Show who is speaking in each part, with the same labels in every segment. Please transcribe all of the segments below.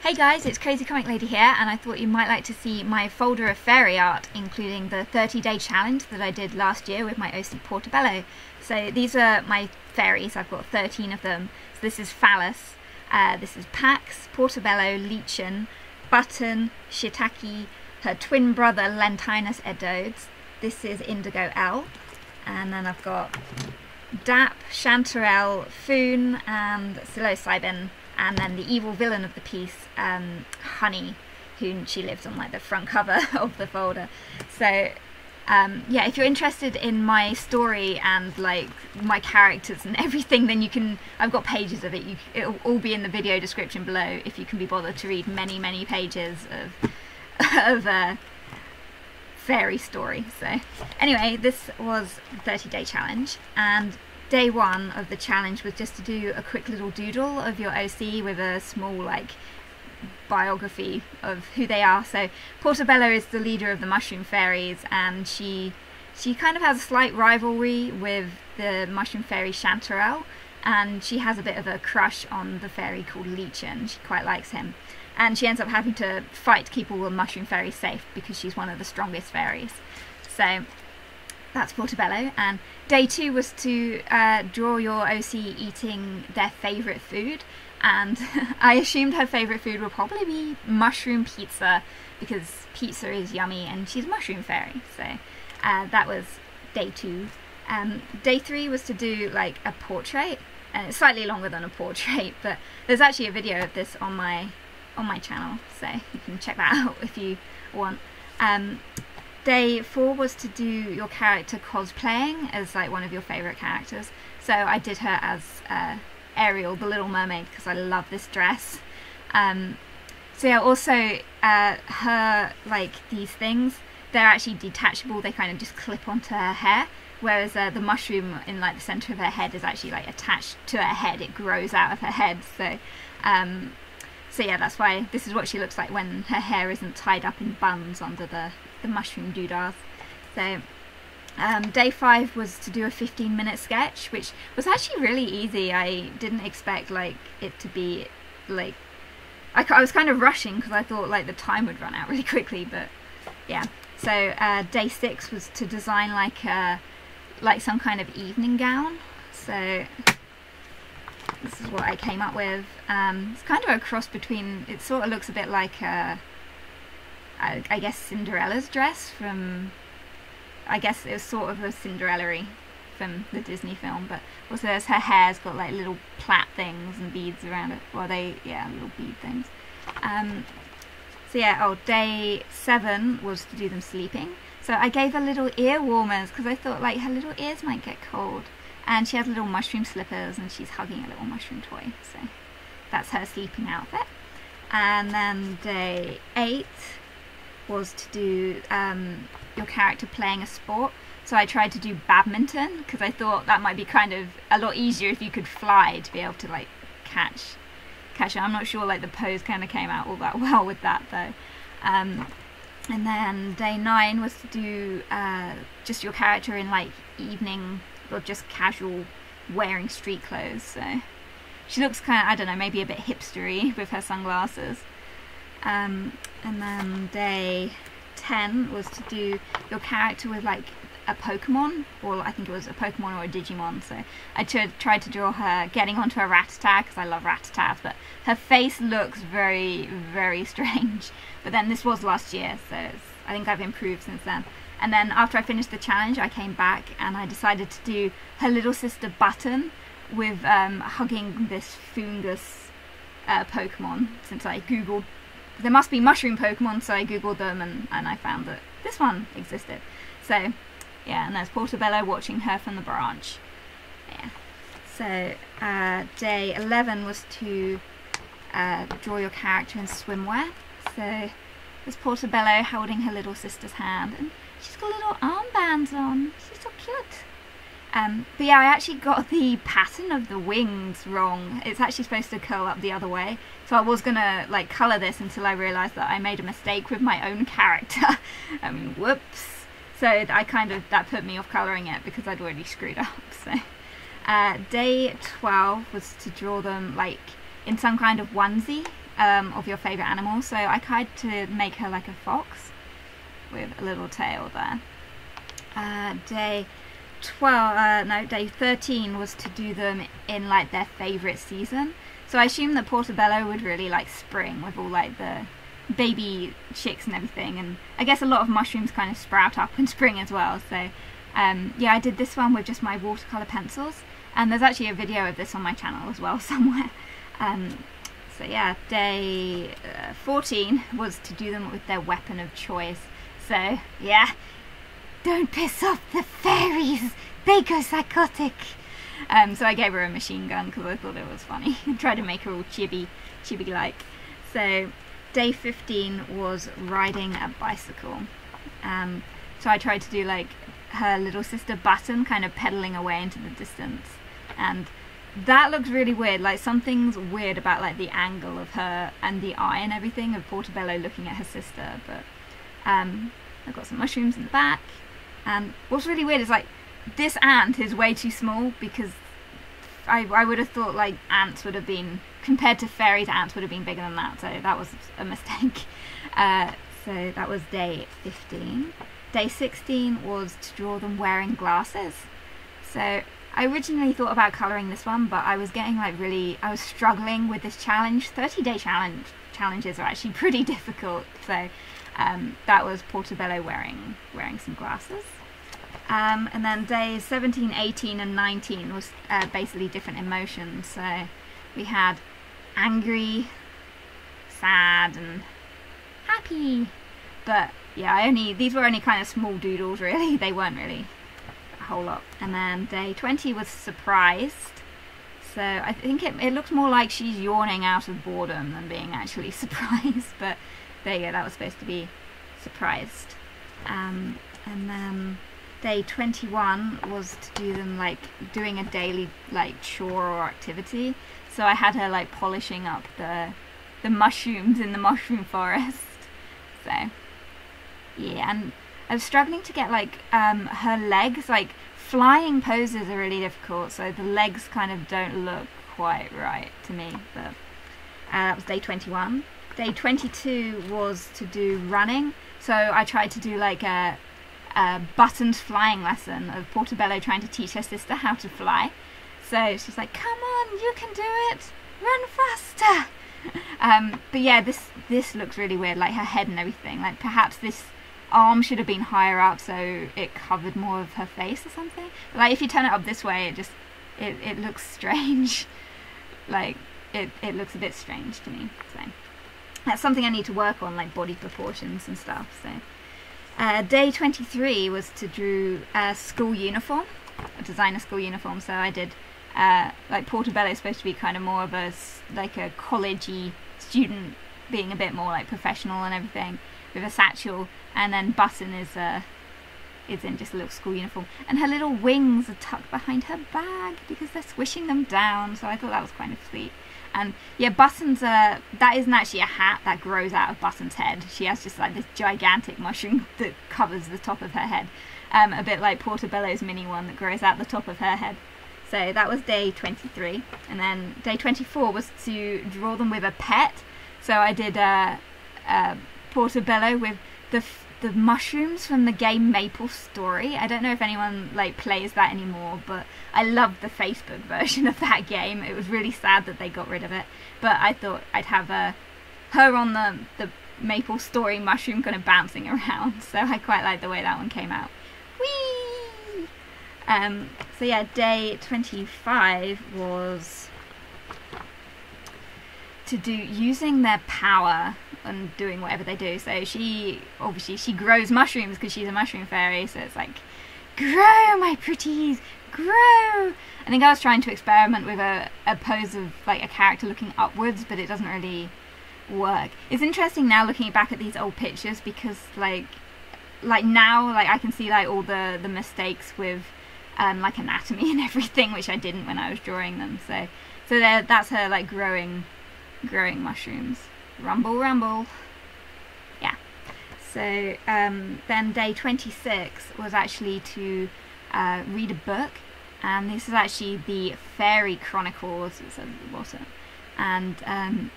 Speaker 1: Hey guys, it's Crazy Comic Lady here, and I thought you might like to see my folder of fairy art, including the 30-day challenge that I did last year with my OC Portobello. So these are my fairies. I've got 13 of them. So this is Phallus, this is Pax, Portobello, Lichen, Button, Shiitake, her twin brother Lentinus Edodes. This is Indigo L, and then I've got Dap, Chanterelle, Foon, and Psilocybin. And then the evil villain of the piece, Honey, who she lives on like the front cover of the folder. So yeah, if you're interested in my story and like my characters and everything, then you can, I've got pages of it. It'll all be in the video description below if you can be bothered to read many pages of fairy story. So anyway, this was the 30-day challenge, and day one of the challenge was just to do a quick little doodle of your OC with a small like biography of who they are. So Portobello is the leader of the mushroom fairies, and she kind of has a slight rivalry with the mushroom fairy Chanterelle, and she has a bit of a crush on the fairy called Lichen. She quite likes him, and she ends up having to fight to keep all the mushroom fairies safe because she's one of the strongest fairies. So that's Portobello. And day two was to draw your OC eating their favourite food, and I assumed her favourite food would probably be mushroom pizza because pizza is yummy and she's a mushroom fairy. So that was day two. Day three was to do like a portrait, and it's slightly longer than a portrait, but there's actually a video of this on my channel, so you can check that out if you want. Day four was to do your character cosplaying as like one of your favourite characters. So I did her as Ariel, the Little Mermaid, because I love this dress. So yeah, also her, like these things, they're actually detachable. They kind of just clip onto her hair, whereas the mushroom in like the centre of her head is actually like attached to her head. It grows out of her head. So so yeah, that's why this is what she looks like when her hair isn't tied up in buns under the mushroom doodahs. So day five was to do a 15-minute sketch, which was actually really easy. I didn't expect like it to be like, I was kind of rushing because I thought like the time would run out really quickly, but yeah. So day six was to design like some kind of evening gown. So this is what I came up with. It's kind of a cross between, it sort of looks a bit like I guess Cinderella's dress from, I guess it was sort of a Cinderella-y from the Disney film, but also her hair's got like little plait things and beads around it. Well, yeah, little bead things. So yeah, day seven was to do them sleeping. So I gave her little ear warmers because I thought like her little ears might get cold. And she has little mushroom slippers and she's hugging a little mushroom toy. So that's her sleeping outfit. And then day eight was to do your character playing a sport. So I tried to do badminton because I thought that might be kind of a lot easier if you could fly to be able to like catch it. I'm not sure like the pose kind of came out all that well with that though. And then day nine was to do just your character in like evening or just casual wearing street clothes. So she looks kind of, I don't know, maybe a bit hipstery with her sunglasses. And then day 10 was to do your character with like a Pokemon, or I think it was a Pokemon or a Digimon. So I tried to draw her getting onto a Rattata because I love Rattatas, but her face looks very strange. But then this was last year, so I think I've improved since then. And then after I finished the challenge, I came back and I decided to do her little sister Button with hugging this fungus Pokemon, since I googled there must be mushroom Pokemon, so I googled them and I found that this one existed. So yeah, and there's Portobello watching her from the branch. Yeah. So day 11 was to draw your character in swimwear. So there's Portobello holding her little sister's hand, and she's got little armbands on. She's so cute. But yeah, I actually got the pattern of the wings wrong. It's actually supposed to curl up the other way. So I was gonna like colour this until I realised that I made a mistake with my own character. I mean, whoops. So that put me off colouring it because I'd already screwed up. So day 12 was to draw them like in some kind of onesie. of your favourite animal. So I tried to make her like a fox with a little tail there. Day 13 was to do them in like their favourite season. So I assumed that Portobello would really like spring with all like the baby chicks and everything, and I guess a lot of mushrooms kind of sprout up in spring as well. So yeah, I did this one with just my watercolour pencils, and there's actually a video of this on my channel as well somewhere. So yeah, day 14 was to do them with their weapon of choice. So yeah, don't piss off the fairies, they go psychotic. So I gave her a machine gun because I thought it was funny. I tried to make her all chibi-like. So day 15 was riding a bicycle. So I tried to do like her little sister Button kind of pedaling away into the distance, and that looks really weird. Like something's weird about like the angle of her and the eye and everything of Portobello looking at her sister. But I've got some mushrooms in the back, and what's really weird is like this ant is way too small, because I would have thought like ants would have been, compared to fairies, ants would have been bigger than that, so that was a mistake. So that was day 15. Day 16 was to draw them wearing glasses. So I originally thought about colouring this one, but I was getting like I was struggling with this challenge. 30-day challenges are actually pretty difficult, so that was Portobello wearing some glasses. And then days 17, 18 and 19 was basically different emotions. So we had angry, sad and happy. But yeah, these were only kind of small doodles really, they weren't really a whole lot. And then day 20 was surprised. So I think it looks more like she's yawning out of boredom than being actually surprised. But there you go, that was supposed to be surprised. And then day 21 was to do them like doing a daily like chore or activity. So I had her like polishing up the mushrooms in the mushroom forest. So yeah, and I was struggling to get like her legs, like flying poses are really difficult, so the legs kind of don't look quite right to me. But that was day 21. Day 22 was to do running. So I tried to do like a Button's flying lesson of Portobello trying to teach her sister how to fly. So she's like, come on, you can do it, run faster. But yeah, this looks really weird, like her head and everything. Like perhaps this arm should have been higher up so it covered more of her face or something. But, like if you turn it up this way, it looks strange. Like it looks a bit strange to me. So that's something I need to work on, like body proportions and stuff. So day 23 was to do a school uniform, design a school uniform. So I did like Portobello is supposed to be kind of more of a college-y student, being a bit more like professional and everything, with a satchel, and then Button is in just a little school uniform, and her little wings are tucked behind her bag because they're squishing them down. So I thought that was kind of sweet. And yeah, Button's that isn't actually a hat, that grows out of Button's head. She has just like this gigantic mushroom that covers the top of her head, a bit like Portobello's mini one that grows out the top of her head. So that was day 23, and then day 24 was to draw them with a pet. So I did Portobello with the mushrooms from the game Maple Story. I don't know if anyone like plays that anymore, but I loved the Facebook version of that game. It was really sad that they got rid of it, but I thought I'd have her on the Maple Story mushroom kind of bouncing around, so I quite like the way that one came out. Whee! So yeah, day 25 was to do using their power and doing whatever they do. So she grows mushrooms because she's a mushroom fairy, so it's like, grow my pretties, grow. I think I was trying to experiment with a pose of like a character looking upwards, but it doesn't really work. It's interesting now looking back at these old pictures, because like now like I can see like all the mistakes with like anatomy and everything, which I didn't when I was drawing them. So that's her like growing mushrooms. Rumble, rumble. Yeah. So then day 26 was actually to read a book, and this is actually the Fairy Chronicles, it says at the bottom. And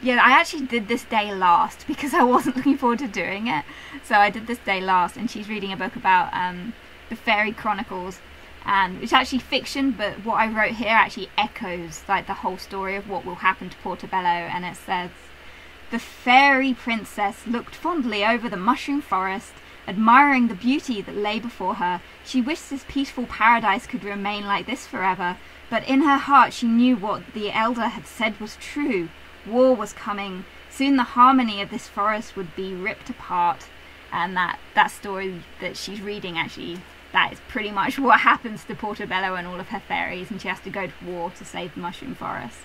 Speaker 1: yeah, I actually did this day last because I wasn't looking forward to doing it, so I did this day last. And she's reading a book about the Fairy Chronicles, and it's actually fiction, but what I wrote here actually echoes like the whole story of what will happen to Portobello. And it says, the fairy princess looked fondly over the mushroom forest, admiring the beauty that lay before her. She wished this peaceful paradise could remain like this forever, but in her heart she knew what the elder had said was true. War was coming. Soon the harmony of this forest would be ripped apart. And that story that she's reading, actually, that is pretty much what happens to Portobello and all of her fairies, and she has to go to war to save the mushroom forest.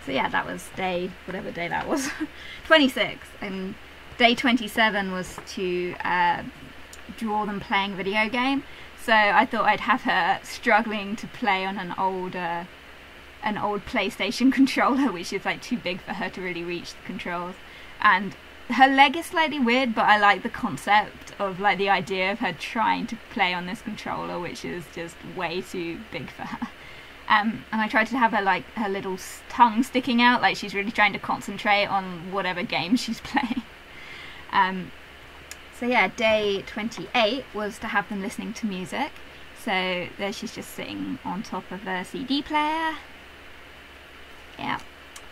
Speaker 1: So yeah, that was day, whatever day that was, 26. And day 27 was to draw them playing a video game. So I thought I'd have her struggling to play on an old PlayStation controller, which is like too big for her to really reach the controls. And her leg is slightly weird, but I like the concept of like the idea of her trying to play on this controller, which is just way too big for her. And I tried to have her like her little tongue sticking out, like she's really trying to concentrate on whatever game she's playing. So yeah, day 28 was to have them listening to music. So there she's just sitting on top of a CD player. Yeah.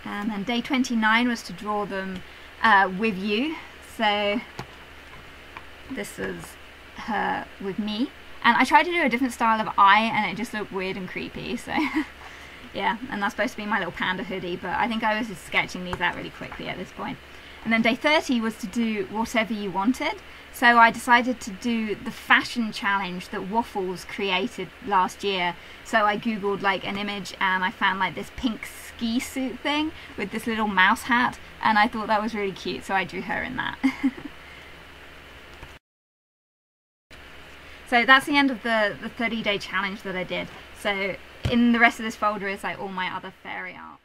Speaker 1: And then day 29 was to draw them with you. So this was her with me. And I tried to do a different style of eye, and it just looked weird and creepy. So yeah, and that's supposed to be my little panda hoodie, but I think I was just sketching these out really quickly at this point. And then day 30 was to do whatever you wanted. So I decided to do the fashion challenge that Waffles created last year. So I googled like an image, and I found like this pink ski suit thing with this little mouse hat, and I thought that was really cute, so I drew her in that. So that's the end of the 30-day challenge that I did. So in the rest of this folder is like all my other fairy art.